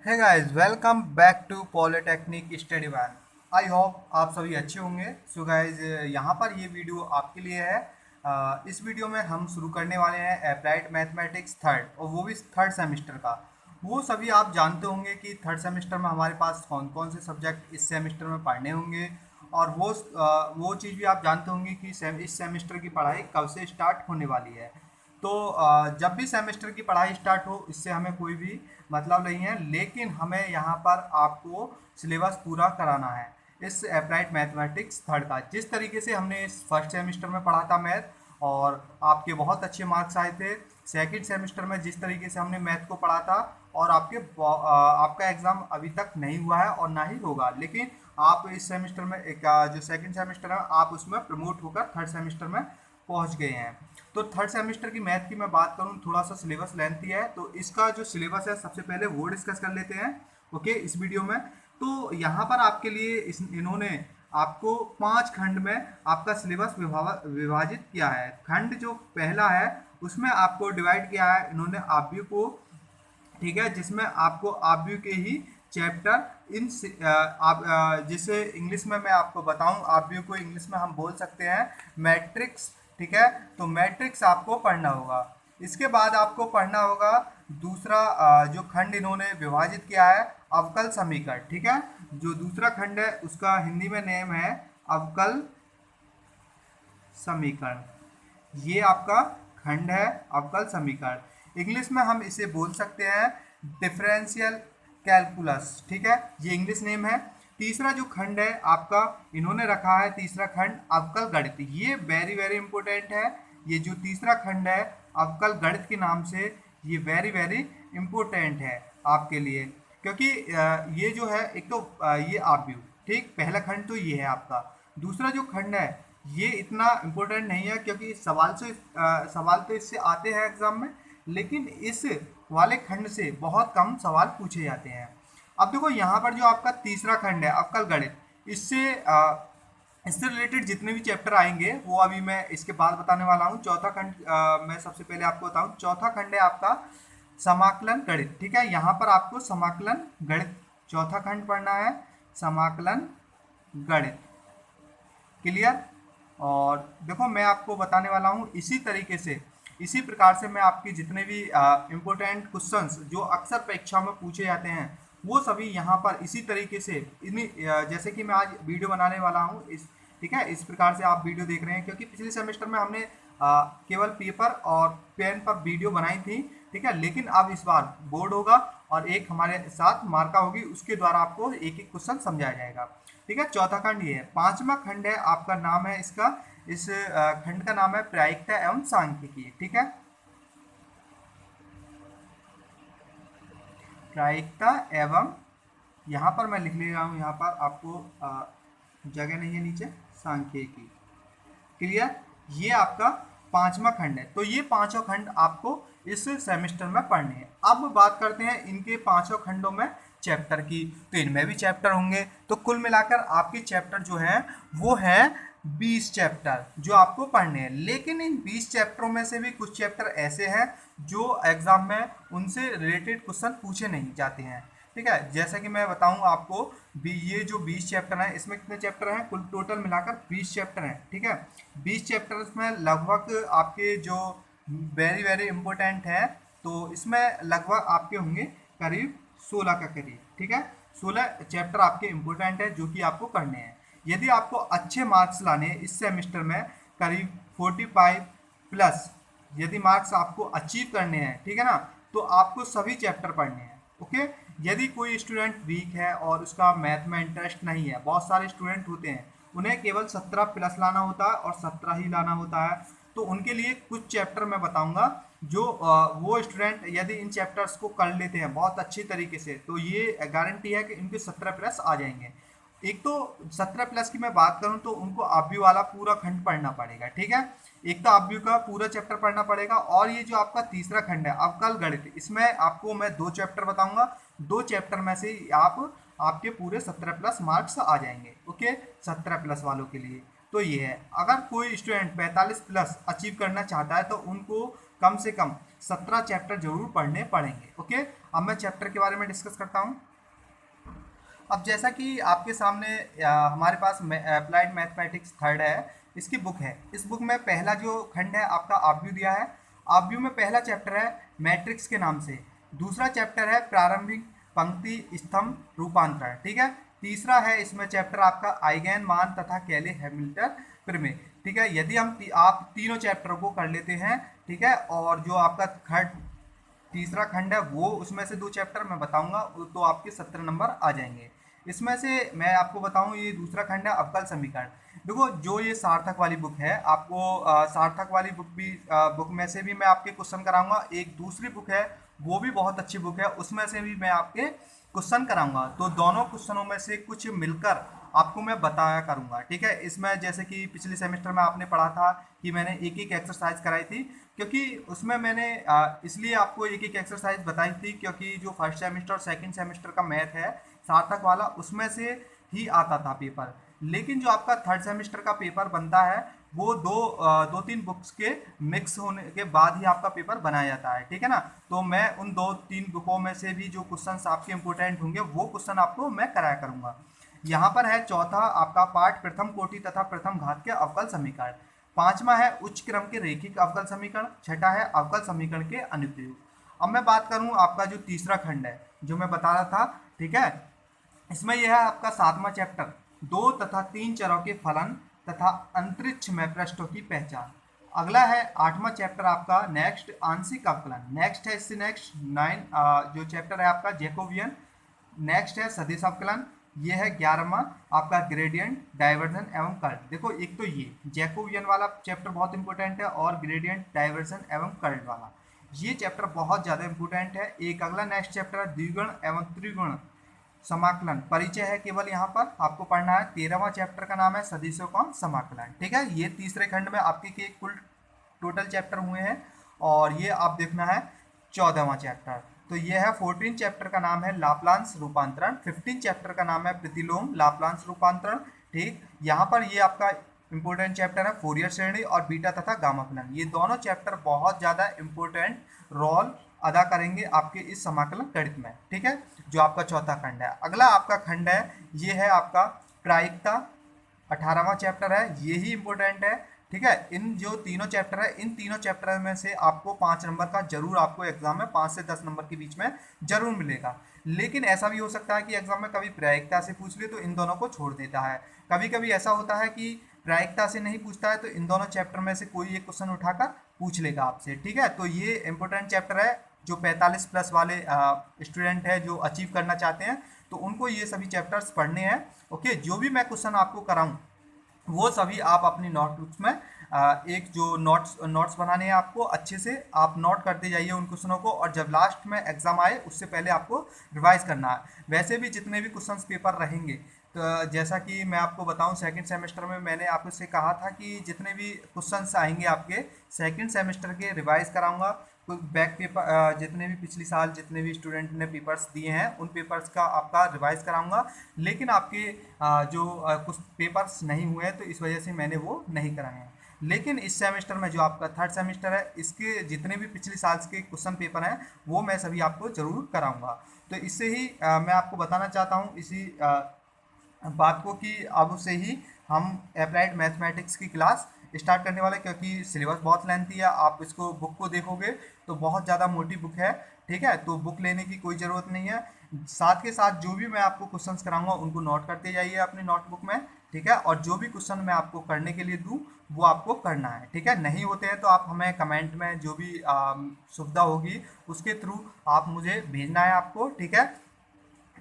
Hey guys, welcome back to polytechnic study one. I hope आप सभी अच्छे होंगे। सो गाइस, यहाँ पर ये वीडियो आपके लिए है। इस वीडियो में हम शुरू करने वाले हैं अप्लाइड मैथमेटिक्स थर्ड, और वो भी थर्ड सेमेस्टर का। वो सभी आप जानते होंगे कि थर्ड सेमेस्टर में हमारे पास कौन कौन से सब्जेक्ट इस सेमेस्टर में पढ़ने होंगे, और वो चीज़ भी आप जानते होंगे कि इस सेमेस्टर की पढ़ाई कब से स्टार्ट होने वाली है। तो जब भी सेमेस्टर की पढ़ाई स्टार्ट हो, इससे हमें कोई भी मतलब नहीं है, लेकिन हमें यहाँ पर आपको सिलेबस पूरा कराना है इस अप्लाइड मैथमेटिक्स थर्ड का। जिस तरीके से हमने इस फर्स्ट सेमेस्टर में पढ़ा था मैथ, और आपके बहुत अच्छे मार्क्स आए थे। सेकंड सेमेस्टर में जिस तरीके से हमने मैथ को पढ़ा था, और आपका एग्ज़ाम अभी तक नहीं हुआ है और ना ही होगा, लेकिन आप इस सेमेस्टर में जो सेकंड सेमेस्टर है, आप उसमें प्रमोट होकर थर्ड सेमेस्टर में पहुंच गए हैं। तो थर्ड सेमेस्टर की मैथ की मैं बात करूं, थोड़ा सा सिलेबस लेंथी है, तो इसका जो सिलेबस है सबसे पहले वो डिस्कस कर लेते हैं। ओके, इस वीडियो में तो यहाँ पर आपके लिए इन्होंने आपको 5 खंड में आपका सिलेबस विभाजित किया है। खंड जो पहला है उसमें आपको डिवाइड किया है इन्होंने आव्यूह को, ठीक है, जिसमें आपको आव्यूह के ही चैप्टर जिसे इंग्लिश में मैं आपको बताऊं, आव्यूह को इंग्लिश में हम बोल सकते हैं मैट्रिक्स। ठीक है, तो मैट्रिक्स आपको पढ़ना होगा। इसके बाद आपको पढ़ना होगा दूसरा जो खंड इन्होंने विभाजित किया है, अवकल समीकरण। ठीक है, जो दूसरा खंड है उसका हिंदी में नेम है अवकल समीकरण। ये आपका खंड है अवकल समीकरण। इंग्लिश में हम इसे बोल सकते हैं डिफरेंशियल कैलकुलस। ठीक है, ये इंग्लिश नेम है। तीसरा जो खंड है आपका इन्होंने रखा है, तीसरा खंड अवकल गणित। ये वेरी वेरी इंपॉर्टेंट है। ये जो तीसरा खंड है अवकल गणित के नाम से, ये वेरी वेरी इंपॉर्टेंट है आपके लिए, क्योंकि ये जो है एक तो ये आव्यूह, ठीक, पहला खंड तो ये है आपका। दूसरा जो खंड है ये इतना इम्पोर्टेंट नहीं है, क्योंकि सवाल तो इससे आते हैं एग्जाम में, लेकिन इस वाले खंड से बहुत कम सवाल पूछे जाते हैं। अब देखो यहाँ पर जो आपका तीसरा खंड है अवकल गणित, इससे रिलेटेड जितने भी चैप्टर आएंगे वो अभी मैं इसके बाद बताने वाला हूँ। चौथा खंड मैं सबसे पहले आपको बताऊँ, चौथा खंड है आपका समाकलन गणित। ठीक है, यहाँ पर आपको समाकलन गणित चौथा खंड पढ़ना है, समाकलन गणित। क्लियर? और देखो मैं आपको बताने वाला हूँ इसी तरीके से, इसी प्रकार से मैं आपकी जितने भी इम्पोर्टेंट क्वेश्चंस जो अक्सर परीक्षा में पूछे जाते हैं, वो सभी यहाँ पर इसी तरीके से जैसे कि मैं आज वीडियो बनाने वाला हूँ इस, ठीक है, इस प्रकार से आप वीडियो देख रहे हैं, क्योंकि पिछले सेमेस्टर में हमने केवल पेपर और पेन पर वीडियो बनाई थी। ठीक है, लेकिन अब इस बार बोर्ड होगा और एक हमारे साथ मार्का होगी, उसके द्वारा आपको एक एक क्वेश्चन समझाया जाएगा। ठीक है, चौथा खंड ये है। पांचवा खंड है आपका, नाम है इसका, इस खंड का नाम है प्रायिकता एवं सांख्यिकी। ठीक है, प्रायिकता एवं, यहाँ पर मैं लिख ले रहा हूँ, यहाँ पर आपको जगह नहीं है नीचे, सांख्यिकी। क्लियर? ये आपका पांचवा खंड है। तो ये पांचों खंड आपको इस सेमेस्टर में पढ़ने हैं। अब बात करते हैं इनके पांचों खंडों में चैप्टर की, तो इनमें भी चैप्टर होंगे। तो कुल मिलाकर आपके चैप्टर जो हैं वो हैं 20 चैप्टर जो आपको पढ़ने हैं। लेकिन इन 20 चैप्टरों में से भी कुछ चैप्टर ऐसे हैं जो एग्जाम में उनसे रिलेटेड क्वेश्चन पूछे नहीं जाते हैं। ठीक है, जैसे कि मैं बताऊं आपको, ये जो 20 चैप्टर हैं, इसमें कितने चैप्टर हैं, कुल टोटल मिलाकर 20 चैप्टर हैं। ठीक है, 20 चैप्टर्स में लगभग आपके जो वेरी वेरी इंपॉर्टेंट है, तो इसमें लगभग आपके होंगे करीब 16 का करीब। ठीक है, 16 चैप्टर आपके इंपॉर्टेंट है जो कि आपको करने हैं। यदि आपको अच्छे मार्क्स लाने हैं इस सेमेस्टर में, करीब 45 प्लस यदि मार्क्स आपको अचीव करने हैं, ठीक है ना, तो आपको सभी चैप्टर पढ़ने हैं। ओके, यदि कोई स्टूडेंट वीक है और उसका मैथ में इंटरेस्ट नहीं है, बहुत सारे स्टूडेंट होते हैं, उन्हें केवल 17 प्लस लाना होता है और 17 ही लाना होता है, तो उनके लिए कुछ चैप्टर मैं बताऊंगा जो वो स्टूडेंट यदि इन चैप्टर्स को कर लेते हैं बहुत अच्छी तरीके से, तो ये गारंटी है कि इनके 17 प्लस आ जाएंगे। एक तो 17 प्लस की मैं बात करूं तो उनको आव्यूह वाला पूरा खंड पढ़ना पड़ेगा। ठीक है, एक तो आव्यूह का पूरा चैप्टर पढ़ना पड़ेगा, और ये जो आपका तीसरा खंड है अवकल गणित, इसमें आपको मैं 2 चैप्टर बताऊंगा। 2 चैप्टर में से आपके पूरे 17 प्लस मार्क्स आ जाएंगे। ओके, 17 प्लस वालों के लिए तो ये है। अगर कोई स्टूडेंट 45 प्लस अचीव करना चाहता है तो उनको कम से कम 17 चैप्टर जरूर पढ़ने पड़ेंगे। ओके, अब मैं चैप्टर के बारे में डिस्कस करता हूँ। अब जैसा कि आपके सामने हमारे पास अप्लाइड मैथमेटिक्स थर्ड है, इसकी बुक है। इस बुक में पहला जो खंड है आपका आपव्यू दिया है। आपव्यू में पहला चैप्टर है मैट्रिक्स के नाम से, दूसरा चैप्टर है प्रारंभिक पंक्ति स्तंभ रूपांतरण, ठीक है। तीसरा है इसमें चैप्टर आपका आइगेन मान तथा कैले हैमिल्टन प्रमेय, ठीक है। यदि हम आप तीनों चैप्टर को कर लेते हैं, ठीक है, और जो आपका थर्ड तीसरा खंड है वो उसमें से 2 चैप्टर मैं बताऊंगा, तो आपके 17 नंबर आ जाएंगे। इसमें से मैं आपको बताऊं, ये दूसरा खंड है अवकल समीकरण। देखो जो ये सार्थक वाली बुक है, आपको सार्थक वाली बुक में से भी मैं आपके क्वेश्चन कराऊंगा। एक दूसरी बुक है वो भी बहुत अच्छी बुक है, उसमें से भी मैं आपके क्वेश्चन कराऊंगा। तो दोनों क्वेश्चनों में से कुछ मिलकर आपको मैं बताया करूंगा, ठीक है। इसमें जैसे कि पिछले सेमेस्टर में आपने पढ़ा था कि मैंने एक एक एक्सरसाइज कराई थी, क्योंकि उसमें मैंने इसलिए आपको एक एक एक्सरसाइज बताई थी क्योंकि जो फर्स्ट सेमेस्टर और सेकंड सेमेस्टर का मैथ है सार्थक वाला, उसमें से ही आता था पेपर। लेकिन जो आपका थर्ड सेमेस्टर का पेपर बनता है वो दो तीन बुक्स के मिक्स होने के बाद ही आपका पेपर बनाया जाता है, ठीक है ना। तो मैं उन 2-3 बुकों में से भी जो क्वेश्चंस आपके इंपोर्टेंट होंगे वो क्वेश्चन आपको मैं कराया करूंगा। यहाँ पर है चौथा आपका पाठ प्रथम कोटि तथा प्रथम घात के अवकल समीकरण, पांचवा है उच्च क्रम के रैखिक अवकल समीकरण, छठा है अवकल समीकरण के अनुप्रयोग। अब मैं बात करूं आपका जो तीसरा खंड है जो मैं बता रहा था, ठीक है, इसमें यह है आपका 7वां चैप्टर 2 तथा 3 चरों के फलन तथा अंतरिक्ष में पृष्ठों की पहचान। अगला है 8वां चैप्टर आपका नेक्स्ट आंशिक अवकलन। नेक्स्ट है इससे नेक्स्ट 9 जो चैप्टर है आपका जैकोबियन। नेक्स्ट है सदिश अवकलन। ये है 11वां आपका ग्रेडियंट डाइवर्जन एवं कर्ल। देखो एक तो ये जैकोबियन वाला चैप्टर बहुत इंपॉर्टेंट है और ग्रेडियंट डाइवर्जन एवं कर्ल वाला ये चैप्टर बहुत ज़्यादा इंपॉर्टेंट है। एक अगला नेक्स्ट चैप्टर है द्विगुण एवं त्रिगुण समाकलन, परिचय है केवल यहाँ पर आपको पढ़ना है। 13वां चैप्टर का नाम है सदिशों का समाकलन, ठीक है। ये तीसरे खंड में आपके के कुल टोटल चैप्टर हुए हैं और ये आप देखना है 14वां चैप्टर। तो ये है 14 चैप्टर का नाम है लाप्लांस रूपांतरण, 15 चैप्टर का नाम है प्रतिलोम लाप्लांस रूपांतरण, ठीक। यहाँ पर ये आपका इंपोर्टेंट चैप्टर है फोरियर श्रेणी और बीटा तथा गामा फलन। ये दोनों चैप्टर बहुत ज़्यादा इंपोर्टेंट रोल अदा करेंगे आपके इस समाकलन गणित में, ठीक है, जो आपका चौथा खंड है। अगला आपका खंड है ये है आपका प्रायिकता, 18वां चैप्टर है, ये ही इंपॉर्टेंट है, ठीक है। इन जो तीनों चैप्टर है इन तीनों चैप्टर में से आपको 5 नंबर का जरूर आपको एग्जाम में 5 से 10 नंबर के बीच में जरूर मिलेगा। लेकिन ऐसा भी हो सकता है कि एग्जाम में कभी प्रायिकता से पूछ ले तो इन दोनों को छोड़ देता है। कभी कभी ऐसा होता है कि प्रायिकता से नहीं पूछता है तो इन दोनों चैप्टर में से कोई एक क्वेश्चन उठाकर पूछ लेगा आपसे, ठीक है। तो ये इंपॉर्टेंट चैप्टर है जो 45 प्लस वाले स्टूडेंट है जो अचीव करना चाहते हैं तो उनको ये सभी चैप्टर्स पढ़ने हैं, ओके। जो भी मैं क्वेश्चन आपको कराऊं वो सभी आप अपनी नोटबुक्स में एक जो नोट्स बनाने हैं आपको अच्छे से आप नोट करते जाइए उन क्वेश्चनों को, और जब लास्ट में एग्जाम आए उससे पहले आपको रिवाइज करना है। वैसे भी जितने भी क्वेश्चंस पेपर रहेंगे तो जैसा कि मैं आपको बताऊं सेकंड सेमेस्टर में मैंने आपसे कहा था कि जितने भी क्वेश्चंस आएंगे आपके सेकंड सेमेस्टर के रिवाइज कराऊंगा। तो बैक पेपर जितने भी पिछली साल जितने भी स्टूडेंट ने पेपर्स दिए हैं उन पेपर्स का आपका रिवाइज कराऊंगा। लेकिन आपके जो कुछ पेपर्स नहीं हुए हैं तो इस वजह से मैंने वो नहीं कराए हैं। लेकिन इस सेमेस्टर में जो आपका थर्ड सेमेस्टर है इसके जितने भी पिछले साल के क्वेश्चन पेपर हैं वो मैं सभी आपको जरूर कराऊंगा। तो इससे ही मैं आपको बताना चाहता हूँ इसी बात को कि अब से ही हम अप्लाइड मैथमेटिक्स की क्लास स्टार्ट करने वाले, क्योंकि सिलेबस बहुत लेंथी है। आप इसको बुक को देखोगे तो बहुत ज़्यादा मोटी बुक है, ठीक है। तो बुक लेने की कोई ज़रूरत नहीं है। साथ के साथ जो भी मैं आपको क्वेश्चंस कराऊंगा उनको नोट करते जाइए अपनी नोटबुक में, ठीक है। और जो भी क्वेश्चन मैं आपको करने के लिए दूँ वो आपको करना है, ठीक है। नहीं होते हैं तो आप हमें कमेंट में जो भी सुविधा होगी उसके थ्रू आप मुझे भेजना है आपको, ठीक है,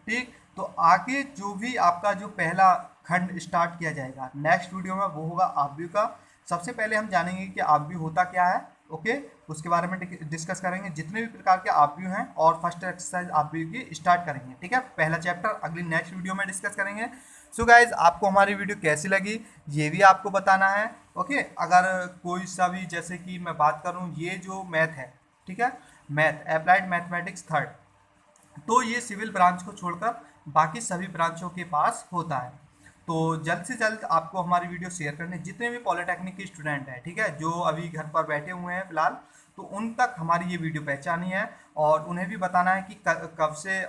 ठीक। तो आगे जो भी आपका जो पहला खंड स्टार्ट किया जाएगा नेक्स्ट वीडियो में वो होगा आपव्यू का। सबसे पहले हम जानेंगे कि आपव्यू होता क्या है, ओके, उसके बारे में डिस्कस करेंगे जितने भी प्रकार के आपव्यू हैं और फर्स्ट एक्सरसाइज आपव्यू की स्टार्ट करेंगे, ठीक है। पहला चैप्टर अगली नेक्स्ट वीडियो में डिस्कस करेंगे। सो गाइज आपको हमारी वीडियो कैसी लगी ये भी आपको बताना है, ओके। अगर कोई सा भी जैसे कि मैं बात करूँ ये जो मैथ है, ठीक है, मैथ अप्लाइड मैथमेटिक्स थर्ड, तो ये सिविल ब्रांच को छोड़कर बाकी सभी ब्रांचों के पास होता है। तो जल्द से जल्द आपको हमारी वीडियो शेयर करने जितने भी पॉलिटेक्निक के स्टूडेंट हैं, ठीक है, जो अभी घर पर बैठे हुए हैं फिलहाल, तो उन तक हमारी ये वीडियो पहुंचानी है और उन्हें भी बताना है कि कब से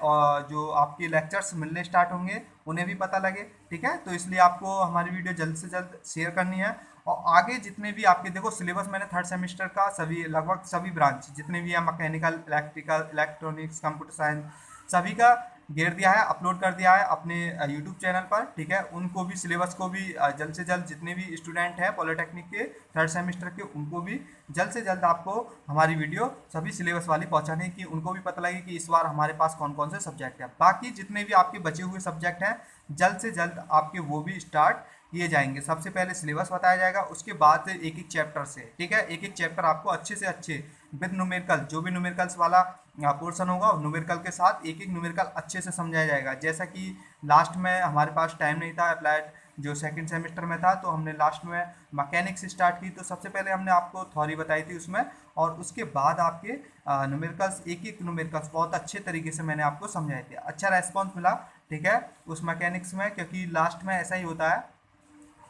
जो आपके लेक्चर्स मिलने स्टार्ट होंगे उन्हें भी पता लगे। ठीक है, तो इसलिए आपको हमारी वीडियो जल्द से जल्द शेयर करनी है। और आगे जितने भी आपके देखो सिलेबस मैंने थर्ड सेमेस्टर का सभी लगभग सभी ब्रांच जितने भी है mechanical, electrical, electronics, computer science सभी का घेर दिया है, अपलोड कर दिया है अपने यूट्यूब चैनल पर। ठीक है, उनको भी सिलेबस को भी जल्द से जल्द जितने भी स्टूडेंट हैं पॉलिटेक्निक के थर्ड सेमेस्टर के उनको भी जल्द से जल्द आपको हमारी वीडियो सभी सिलेबस वाली पहुंचाने की, उनको भी पता लगे कि इस बार हमारे पास कौन कौन से सब्जेक्ट हैं। बाकी जितने भी आपके बचे हुए सब्जेक्ट हैं जल्द से जल्द आपके वो भी स्टार्ट किए जाएंगे। सबसे पहले सिलेबस बताया जाएगा, उसके बाद एक एक चैप्टर से। ठीक है, एक एक चैप्टर आपको अच्छे से अच्छे विद न्यूमेरिकल, जो भी न्यूमेरिकल्स वाला पोर्शन होगा न्यूमेरिकल के साथ एक एक न्यूमेरिकल अच्छे से समझाया जाएगा। जैसा कि लास्ट में हमारे पास टाइम नहीं था, अप्लाइड जो सेकंड सेमेस्टर में था, तो हमने लास्ट में मैकेनिक्स स्टार्ट की। तो सबसे पहले हमने आपको थ्योरी बताई थी उसमें, और उसके बाद आपके न्यूमेरिकल्स एक एक न्यूमेरिकल्स बहुत अच्छे तरीके से मैंने आपको समझाए थे। अच्छा रेस्पॉन्स मिला। ठीक है, उस मैकेनिक्स में, क्योंकि लास्ट में ऐसा ही होता है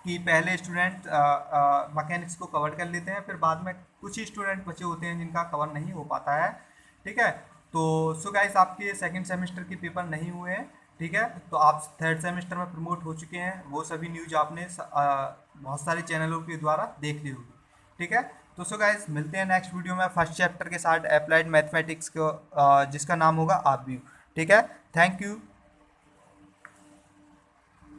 कि पहले स्टूडेंट मैकेनिक्स को कवर कर लेते हैं, फिर बाद में कुछ ही स्टूडेंट बचे होते हैं जिनका कवर नहीं हो पाता है। ठीक है, तो सो गाइस आपके सेकंड सेमेस्टर के पेपर नहीं हुए हैं। ठीक है, तो आप थर्ड सेमेस्टर में प्रमोट हो चुके हैं, वो सभी न्यूज आपने बहुत सारे चैनलों के द्वारा देख ली होगी। ठीक है, तो सो गाइस मिलते हैं नेक्स्ट वीडियो में फर्स्ट चैप्टर के साथ अप्लाइड मैथमेटिक्स को, जिसका नाम होगा आप भी। ठीक है, थैंक यू।